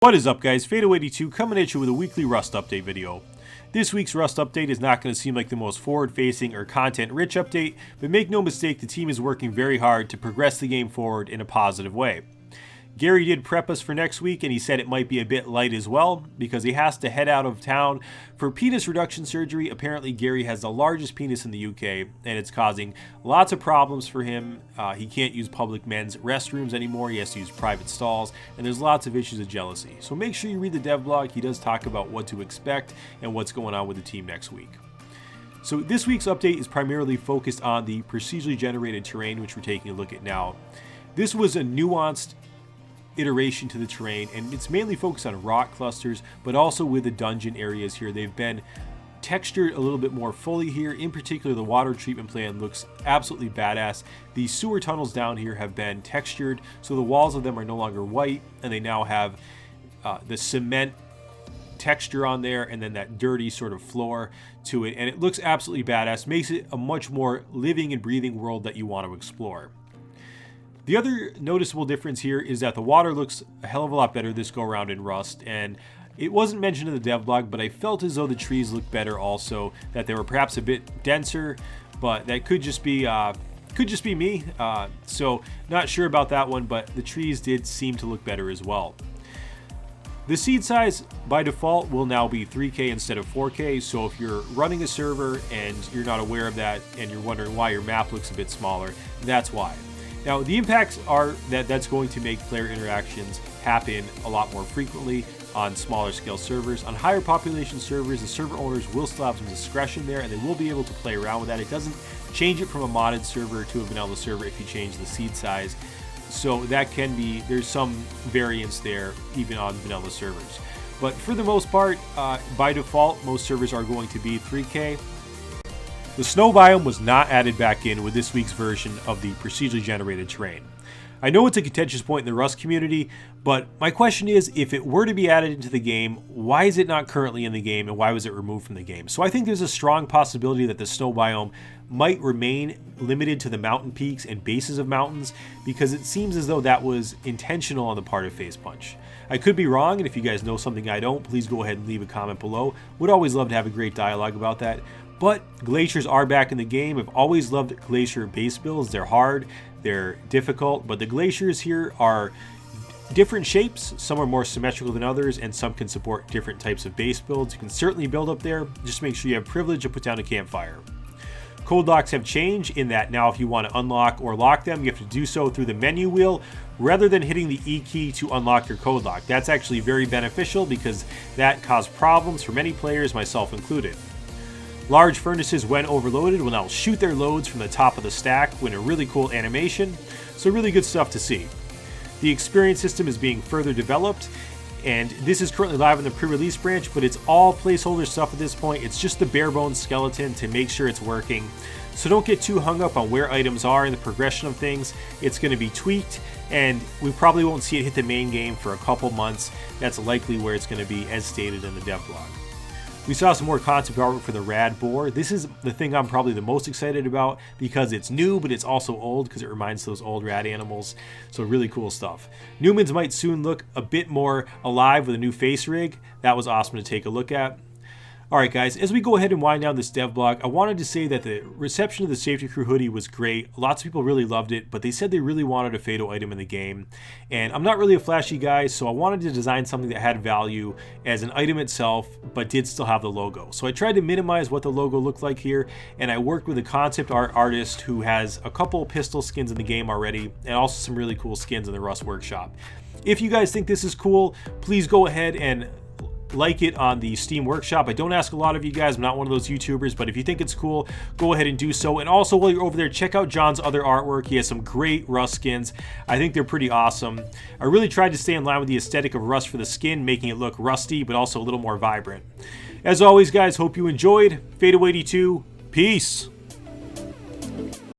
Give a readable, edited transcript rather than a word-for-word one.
What is up, guys? Fadeaway82 coming at you with a weekly Rust update video. This week's Rust update is not going to seem like the most forward-facing or content-rich update, but make no mistake, the team is working very hard to progress the game forward in a positive way. Gary did prep us for next week, and he said it might be a bit light as well because he has to head out of town for penis reduction surgery. Apparently, Gary has the largest penis in the UK, and it's causing lots of problems for him. He can't use public men's restrooms anymore. He has to use private stalls, and there's lots of issues of jealousy. So make sure you read the dev blog. He does talk about what to expect and what's going on with the team next week. So this week's update is primarily focused on the procedurally generated terrain, which we're taking a look at now. This was a nuanced iteration to the terrain, and it's mainly focused on rock clusters, but also with the dungeon areas here. They've been textured a little bit more fully here. In particular, the water treatment plant looks absolutely badass. The sewer tunnels down here have been textured, so the walls of them are no longer white, and they now have the cement texture on there, and then that dirty sort of floor to it, and it looks absolutely badass. Makes it a much more living and breathing world that you want to explore. The other noticeable difference here is that the water looks a hell of a lot better this go around in Rust, and it wasn't mentioned in the dev blog, but I felt as though the trees looked better also, that they were perhaps a bit denser, but that could just be me, so not sure about that one, but the trees did seem to look better as well. The seed size by default will now be 3K instead of 4K, so if you're running a server and you're not aware of that and you're wondering why your map looks a bit smaller, that's why. Now, the impacts are that that's going to make player interactions happen a lot more frequently on smaller scale servers. On higher population servers, the server owners will still have some discretion there, and they will be able to play around with that. It doesn't change it from a modded server to a vanilla server if you change the seed size. So that can be, there's some variance there even on vanilla servers. But for the most part, by default, most servers are going to be 3K. The snow biome was not added back in with this week's version of the procedurally generated terrain. I know it's a contentious point in the Rust community, but my question is, if it were to be added into the game, why is it not currently in the game, and why was it removed from the game? So I think there's a strong possibility that the snow biome might remain limited to the mountain peaks and bases of mountains, because it seems as though that was intentional on the part of FacePunch. I could be wrong, and if you guys know something I don't, please go ahead and leave a comment below. Would always love to have a great dialogue about that. But glaciers are back in the game. I've always loved glacier base builds. They're hard, they're difficult, but the glaciers here are different shapes. Some are more symmetrical than others, and some can support different types of base builds. You can certainly build up there. Just make sure you have privilege to put down a campfire. Code locks have changed in that now if you want to unlock or lock them, you have to do so through the menu wheel rather than hitting the E key to unlock your code lock. That's actually very beneficial because that caused problems for many players, myself included. Large furnaces, when overloaded, will now shoot their loads from the top of the stack with a really cool animation, so really good stuff to see. The experience system is being further developed, and this is currently live in the pre-release branch, but it's all placeholder stuff at this point. It's just the bare bones skeleton to make sure it's working. So don't get too hung up on where items are in the progression of things. It's going to be tweaked, and we probably won't see it hit the main game for a couple months. That's likely where it's going to be, as stated in the dev blog. We saw some more concept artwork for the rad boar. This is the thing I'm probably the most excited about because it's new, but it's also old because it reminds those old rad animals. So really cool stuff. Newman's might soon look a bit more alive with a new face rig. That was awesome to take a look at. Alright guys, as we go ahead and wind down this dev blog, I wanted to say that the reception of the Safety Crew hoodie was great. Lots of people really loved it, but they said they really wanted a Fado item in the game. And I'm not really a flashy guy, so I wanted to design something that had value as an item itself, but did still have the logo. So I tried to minimize what the logo looked like here, and I worked with a concept art artist who has a couple pistol skins in the game already, and also some really cool skins in the Rust Workshop. If you guys think this is cool, please go ahead and like it on the Steam Workshop. I don't ask a lot of you guys. I'm not one of those YouTubers, but if you think it's cool, go ahead and do so. And also, while you're over there, check out John's other artwork. He has some great Rust skins. I think they're pretty awesome. I really tried to stay in line with the aesthetic of Rust for the skin, making it look rusty, but also a little more vibrant. As always, guys, hope you enjoyed. Fadeaway82, peace.